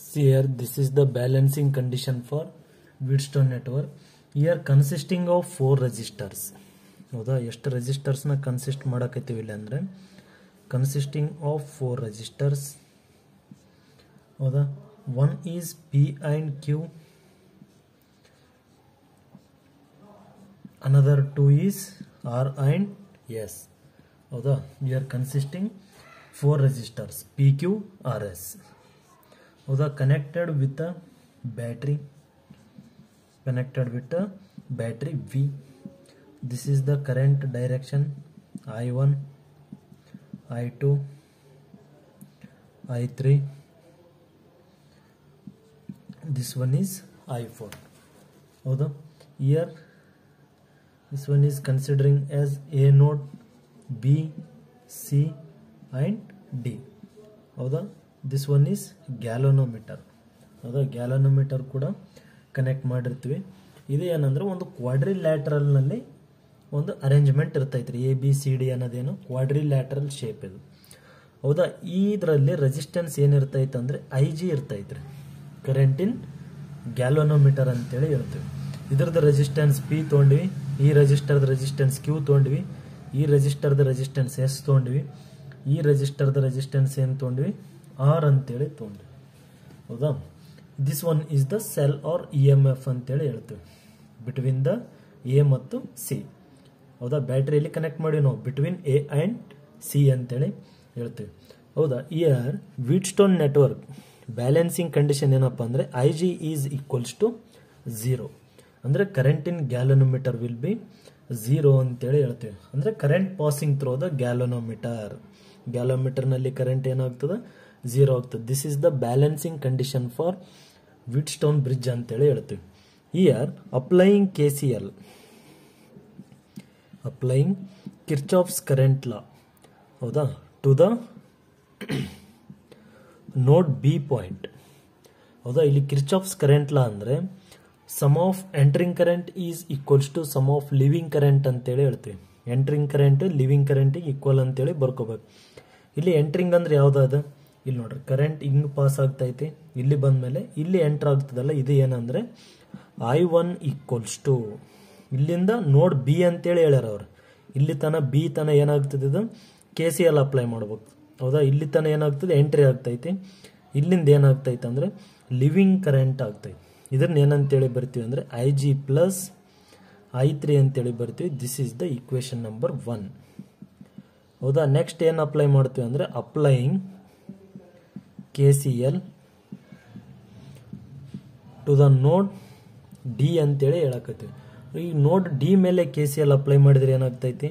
See here, this is the balancing condition for Wheatstone network. Here consisting of 4 resistors. ಹೌದಾ, ಎಷ್ಟು ರೆಸಿಸ್ಟರ್ಸ್ನ consist ಮಾಡಕತ್ತೀವಿ ಇಲ್ಲ ಅಂದರೆ consisting of 4 resistors. ಹೌದಾ, one is P and Q, another 2 is R and S. ಹೌದಾ, we are consisting 4 resistors PQ RS. ಹೌದಾ, connected with a battery V. This is the current direction I1, I2, I3. This one is I4. ಹೌದಾ, here this one is considering as A node, B, C and D. ಹೌದಾ, this one is galvanometer. ಹೌದಾ, galvanometer ಕೂಡ connect ಮಾಡಿರ್ತೀವಿ. ಇದು ಏನಂದ್ರೆ ಒಂದು ಕ್ವಾಡ್ರಿಲ್ಯಾಟ್ರಲ್ನಲ್ಲಿ ಒಂದು arrangement ಇರ್ತೈತ್ರಿ. ABCD ಅನ್ನೋದೇನು quadrilateral shape ಇದು. ಹೌದಾ, ಇದರಲ್ಲಿ ರೆಸಿಸ್ಟೆನ್ಸ್ ಏನಿರ್ತೈತೆ ಅಂದರೆ IG ಇರ್ತೈತ್ರಿ. ಕರೆಂಟ್ ಇನ್ ಗ್ಯಾಲೋನೋಮೀಟರ್ ಅಂತೇಳಿ ಹೇಳ್ತೀವಿ. ಇದ್ರದ್ದು ರೆಸಿಸ್ಟೆನ್ಸ್ P ತೊಗೊಂಡ್ವಿ, ಈ ರೆಸಿಸ್ಟರ್ದ ರೆಸಿಸ್ಟೆನ್ಸ್ Q ತೊಗೊಂಡ್ವಿ, ಈ ರೆಸಿಸ್ಟರ್ದ ರೆಸಿಸ್ಟೆನ್ಸ್ S ತೊಗೊಂಡ್ವಿ, ಈ ರೆಸಿಸ್ಟರ್ದ ರೆಸಿಸ್ಟೆನ್ಸ್ ಏನು ತೊಗೊಂಡ್ವಿ R ಅಂತೇಳಿ ತೊಗೊಂಡ್ವಿ. ಹೌದಾ, this one is the cell or EMF ಅಂತೇಳಿ ಹೇಳ್ತೀವಿ ಬಿಟ್ವೀನ್ ದ A ಮತ್ತು C. ಹೌದಾ, ಬ್ಯಾಟ್ರಿಯಲ್ಲಿ ಕನೆಕ್ಟ್ ಮಾಡಿ ನಾವು ಬಿಟ್ವೀನ್ A ಆ್ಯಂಡ್ C ಅಂತೇಳಿ ಹೇಳ್ತೀವಿ. ಹೌದಾ, here Wheatstone network balancing condition ಏನಪ್ಪ ಅಂದರೆ IG ಈಸ್ ಈಕ್ವಲ್ಸ್ ಟು 0. ಅಂದರೆ current in galvanometer will be 0 ಅಂತೇಳಿ ಹೇಳ್ತೀವಿ. ಅಂದರೆ current passing through the galvanometer. ಗ್ಯಾಲೋಮೀಟರ್ನಲ್ಲಿ ಕರೆಂಟ್ ಏನಾಗ್ತದೆ 0 ಆಗ್ತದೆ. This is the balancing condition for Wheatstone bridge ಅಂತೇಳಿ ಹೇಳ್ತೀವಿ. Here applying KCL, applying Kirchhoff's current law. ಹೌದಾ, to the node B point. ಹೌದಾ, ಇಲ್ಲಿ ಕಿರ್ಚಾಫ್ಸ್ ಕರೆಂಟ್ ಲಾ ಅಂದರೆ sum of entering current is equals to sum of leaving current ಅಂತೇಳಿ ಹೇಳ್ತೀವಿ. Entering current leaving ಕರೆಂಟಿಗೆ equal ಅಂತೇಳಿ ಬರ್ಕೋಬೇಕು. ಇಲ್ಲಿ ಎಂಟ್ರಿಂಗ್ ಅಂದ್ರೆ ಯಾವ್ದಾದ, ಇಲ್ಲಿ ನೋಡ್ರಿ ಕರೆಂಟ್ ಹಿಂಗ್ ಪಾಸ್ ಆಗ್ತೈತಿ, ಇಲ್ಲಿ ಬಂದ್ಮೇಲೆ ಇಲ್ಲಿ ಎಂಟರ್ ಆಗ್ತದಲ್ಲ, ಇದು ಏನಂದ್ರೆ I1 ಈಕ್ವಲ್ಸ್ ಟು ಇಲ್ಲಿಂದ ನೋಡ್ B ಅಂತೇಳಿ ಹೇಳ್ಯಾರ ಅವ್ರು. ಇಲ್ಲಿ ತನ B ತನ ಏನಾಗ್ತದೆ ಇದು KCL ಅಪ್ಲೈ ಮಾಡ್ಬೇಕು. ಹೌದಾ, ಇಲ್ಲಿ ತನ ಏನಾಗ್ತದೆ ಎಂಟ್ರಿ ಆಗ್ತೈತಿ, ಇಲ್ಲಿಂದ ಏನಾಗ್ತೈತೆ ಅಂದ್ರೆ ಲಿವಿಂಗ್ ಕರೆಂಟ್ ಆಗ್ತೈತಿ. ಇದನ್ನ ಏನಂತೇಳಿ ಬರ್ತೀವಿ ಅಂದ್ರೆ IG ಪ್ಲಸ್ I3 ಅಂತೇಳಿ ಬರ್ತೀವಿ. This is the equation number 1. ಹೌದಾ, ನೆಕ್ಸ್ಟ್ ಏನು ಅಪ್ಲೈ ಮಾಡ್ತೀವಿ ಅಂದ್ರೆ ಅಪ್ಲೈಯಿಂಗ್ KCL ಟು ದ ನೋಡ್ D ಅಂತೇಳಿ ಹೇಳಕತ್ತೀವಿ. ಈ ನೋಡ್ D ಮೇಲೆ KCL ಅಪ್ಲೈ ಮಾಡಿದ್ರೆ ಏನಾಗ್ತೈತಿ,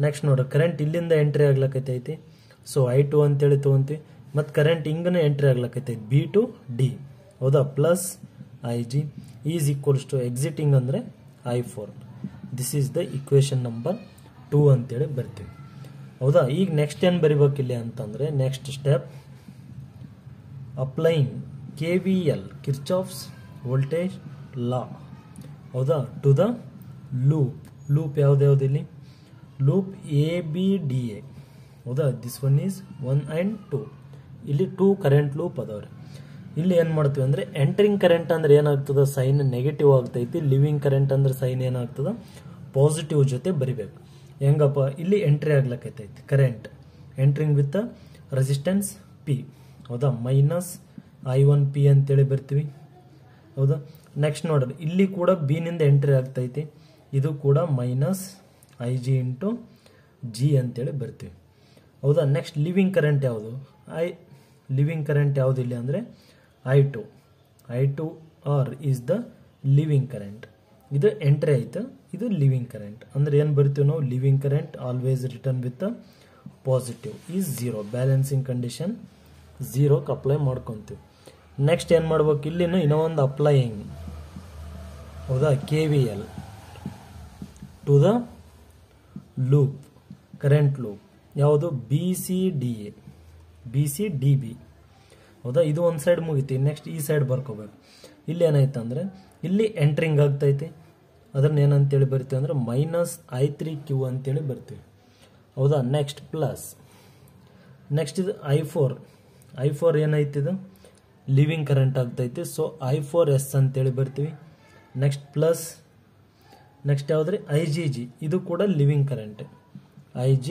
ನೆಕ್ಸ್ಟ್ ನೋಡ್ರಿ ಕರೆಂಟ್ ಇಲ್ಲಿಂದ ಎಂಟ್ರಿ ಆಗ್ಲಕತ್ತೈತಿ. ಸೊ I2 ಅಂತೇಳಿ ತೊಗೊಂತೀವಿ, ಮತ್ತು ಕರೆಂಟ್ ಹಿಂಗನೇ ಎಂಟ್ರಿ ಆಗ್ಲಕತ್ತೈತಿ B ಟು D. ಹೌದಾ, plus IG is equals to exiting ಅಂದರೆ I4. This is the equation number 2 ಅಂತೇಳಿ ಬರ್ತೀವಿ. ಹೌದಾ, ಈಗ ನೆಕ್ಸ್ಟ್ ಏನು ಬರಿಬೇಕಿಲ್ಲ ಅಂತಂದರೆ next step applying KVL Kirchhoff's voltage law. ಹೌದಾ, ಟು ದ ಲೂಪ್ ಯಾವ್ದ್ಯಾವ್ದಿಲ್ಲಿ ಲೂಪ್ ABDA. ಹೌದಾ, ದಿಸ್ ಒನ್ ಈಸ್ 1 and 2. ಇಲ್ಲಿ 2 ಕರೆಂಟ್ ಲೂಪ್ ಅದಾವ್ರಿ. ಇಲ್ಲಿ ಏನು ಮಾಡ್ತೀವಿ ಅಂದರೆ ಎಂಟ್ರಿಂಗ್ ಕರೆಂಟ್ ಅಂದ್ರೆ ಏನಾಗ್ತದ ಸೈನ್ ನೆಗೆಟಿವ್ ಆಗ್ತೈತಿ, ಲಿವಿಂಗ್ ಕರೆಂಟ್ ಅಂದ್ರೆ ಸೈನ್ ಏನಾಗ್ತದ ಪಾಸಿಟಿವ್ ಜೊತೆ ಬರಿಬೇಕು. ಹೆಂಗಪ್ಪ, ಇಲ್ಲಿ ಎಂಟ್ರಿ ಆಗ್ಲಕತ್ತೈತಿ current entering with resistance P. ಹೌದಾ, ಮೈನಸ್ I1P ಅಂತೇಳಿ ಬರ್ತೀವಿ. ಹೌದಾ, ನೆಕ್ಸ್ಟ್ ನೋಡ್ರಿ ಇಲ್ಲಿ ಕೂಡ B ನಿಂದ ಎಂಟ್ರಿ ಆಗ್ತೈತಿ, ಇದು ಕೂಡ ಮೈನಸ್ IG ಇಂಟು G ಅಂತೇಳಿ ಬರ್ತೀವಿ. ಹೌದಾ, ನೆಕ್ಸ್ಟ್ ಲಿವಿಂಗ್ ಕರೆಂಟ್ ಯಾವುದು, ಲಿವಿಂಗ್ ಕರೆಂಟ್ ಯಾವುದು ಇಲ್ಲಿ ಅಂದರೆ I2R is the leaving current. ಇದು ಎಂಟ್ರಿ ಆಯ್ತು, ಇದು ಲಿವಿಂಗ್ ಕರೆಂಟ್. ಅಂದ್ರೆ ಏನು ಬರ್ತೀವಿ ನಾವು, leaving current always return with positive is 0. Balancing condition 0ಕ್ಕೆ ಅಪ್ಲೈ ಮಾಡ್ಕೊತೀವಿ. ನೆಕ್ಸ್ಟ್ ಏನು ಮಾಡ್ಬೇಕು, ಇಲ್ಲಿನೂ ಇನ್ನೂ ಒಂದು ಅಪ್ಲೈಯಿಂಗ್. ಹೌದಾ, KVL to the loop current loop ಯಾವುದು BCDB. ಹೌದಾ, ಇದು ಒಂದು ಸೈಡ್ ಮುಗಿತಿ, ನೆಕ್ಸ್ಟ್ ಈ ಸೈಡ್ ಬರ್ಕೋಬೇಕು. ಇಲ್ಲಿ ಏನಾಯ್ತು ಅಂದರೆ ಇಲ್ಲಿ ಎಂಟ್ರಿಂಗ್ ಆಗ್ತೈತಿ, ಅದನ್ನ ಏನಂತೇಳಿ ಬರ್ತೀವಿ ಅಂದ್ರೆ ಮೈನಸ್ I3Q ಅಂತೇಳಿ ಬರ್ತೀವಿ. ಹೌದಾ, ನೆಕ್ಸ್ಟ್ ಪ್ಲಸ್ ನೆಕ್ಸ್ಟ್ ಇದು I4 ಏನೈತಿದು ಲಿವಿಂಗ್ ಕರೆಂಟ್ ಆಗ್ತೈತಿ. ಸೊ I4S ಅಂತೇಳಿ ಬರ್ತೀವಿ. ನೆಕ್ಸ್ಟ್ ಪ್ಲಸ್ ನೆಕ್ಸ್ಟ್ ಯಾವುದ್ರಿ IgG, ಇದು ಕೂಡ ಲಿವಿಂಗ್ ಕರೆಂಟ್. IgG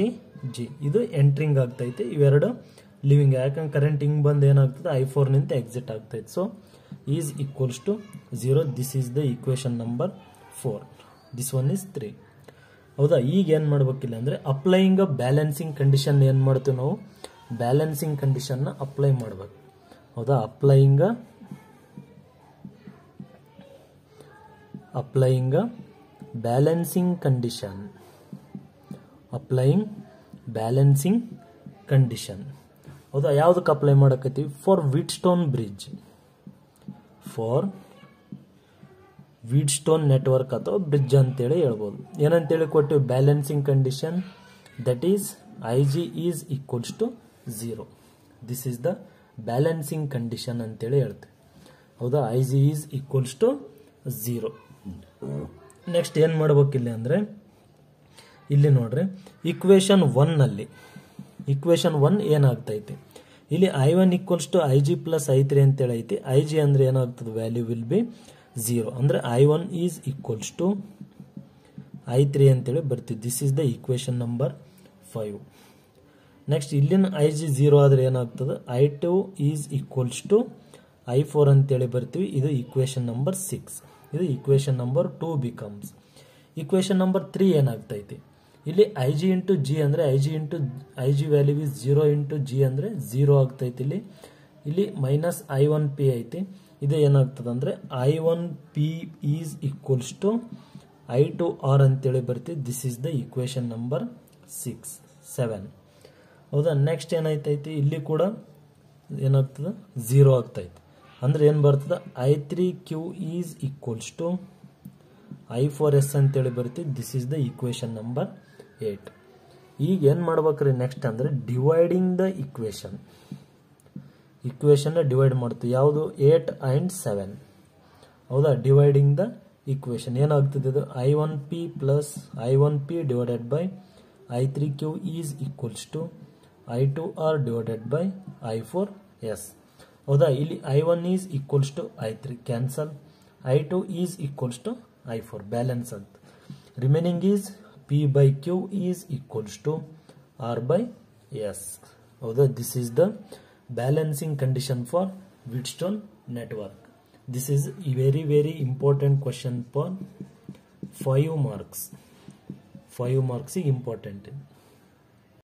ಇದು ಎಂಟ್ರಿಂಗ್ ಆಗ್ತೈತಿ. ಇವೆರಡು ಲಿವಿಂಗ್, ಯಾಕಂದ್ರೆ ಕರೆಂಟ್ ಹಿಂಗೆ ಬಂದು ಏನಾಗ್ತದೆ I4 ನಿಂದ ಎಕ್ಸಿಟ್ ಆಗ್ತೈತೆ. So is equals to 0. This is the equation number 4. This one is 3. ಹೌದಾ. ಈಗ ಏನು ಮಾಡ್ಬೇಕಿಲ್ಲ ಅಂದರೆ ಅಪ್ಲೈಯಿಂಗ್ ಬ್ಯಾಲೆನ್ಸಿಂಗ್ ಕಂಡೀಷನ್ ಏನು ಮಾಡ್ತೀವಿ ನಾವು, ಬ್ಯಾಲೆನ್ಸಿಂಗ್ ಕಂಡೀಷನ್ನ ಅಪ್ಲೈ ಮಾಡ್ಬೇಕು. ಹೌದಾ. Applying balancing condition, applying balancing condition. ಹೌದಾ. ಯಾವುದಕ್ಕೆ ಅಪ್ಲೈ ಮಾಡಕತ್ತೀವಿ, for Wheatstone bridge, for Wheatstone network ಅಥವಾ ಬ್ರಿಡ್ಜ್ ಅಂತೇಳಿ ಹೇಳ್ಬೋದು. ಏನಂತೇಳಿ ಕೊಟ್ಟಿವಿ, balancing condition that is Ig is equals to 0. This is the balancing condition ಅಂತೇಳಿ ಹೇಳ್ತೀವಿ. ಹೌದಾ. Ig is equals to 0. Next ಏನು ಮಾಡ್ಬೇಕಿಲ್ಲ ಅಂದರೆ ಇಲ್ಲಿ ನೋಡ್ರಿ, ಇಕ್ವೇಶನ್ 1 ನಲ್ಲಿ ಇಕ್ವೇಶನ್ 1 ಏನಾಗ್ತೈತಿ, ಇಲ್ಲಿ I1 equals to Ig plus I3 ಅಂತೇಳಿ ಐತಿ. Ig ಅಂದ್ರೆ ಏನಾಗ್ತದೆ, ವ್ಯಾಲ್ಯೂ ವಿಲ್ ಬಿ 0. ಅಂದ್ರೆ I1 is equals to I3 ಅಂತೇಳಿ ಬರ್ತೀವಿ. This is the equation number 5. Next ಇಲ್ಲಿನ Ig 0 ಆದ್ರೆ ಏನಾಗ್ತದೆ, I2 is equals to I4 ಅಂತೇಳಿ ಬರ್ತೀವಿ. ಇದು ಈಕ್ವೇಶನ್ ನಂಬರ್ 6. ಇದು equation number 2 becomes. Equation number 3 ಏನಾಗ್ತೈತಿ, ಇಲ್ಲಿ Ig ಇಂಟು G ಅಂದ್ರೆ Ig value is 0 into G ಅಂದ್ರೆ 0 ಆಗ್ತೈತಿ. ಇಲ್ಲಿ ಮೈನಸ್ I1P ಐತಿ. ಇದು ಏನಾಗ್ತದೆ ಅಂದ್ರೆ I1P is equals to I2R ಅಂತೇಳಿ ಬರ್ತೀವಿ. This is the equation number 7. ಹೌದಾ. ನೆಕ್ಸ್ಟ್ ಏನಾಯ್ತೈತಿ, ಇಲ್ಲಿ ಕೂಡ ಏನಾಗ್ತದೆ 0 ಆಗ್ತೈತಿ. ಅಂದ್ರೆ ಏನು ಬರ್ತದೆ, I3Q is equals to I4S ಅಂತೇಳಿ ಬರ್ತೀವಿ. This is the equation number 8. ಈಗ ಏನು ಮಾಡ್ಬೇಕ್ರಿ ನೆಕ್ಸ್ಟ್ ಅಂದ್ರೆ ಡಿವೈಡಿಂಗ್ ದ ಈಕ್ವೇಶನ್ ಡಿವೈಡ್ ಮಾಡ್ತೀವಿ. ಯಾವುದು, 8 and 7. ಹೌದಾ. ಡಿವೈಡಿಂಗ್ ದ ಈಕ್ವೇಶನ್ ಏನಾಗ್ತದೆ, ಇದು I1P plus I1P divided by I3Q is equals to I2R divided by I4S. ಹೌದಾ. ಇಲ್ಲಿ I1 is equals to I3 cancel, I2 is equals to I4 balance ಅಂತ. Remaining is P by Q is equals to R by S. ಹೌದಾ. This is the balancing condition for Wheatstone network. This is a very important question for 5 marks. 5 marks is important.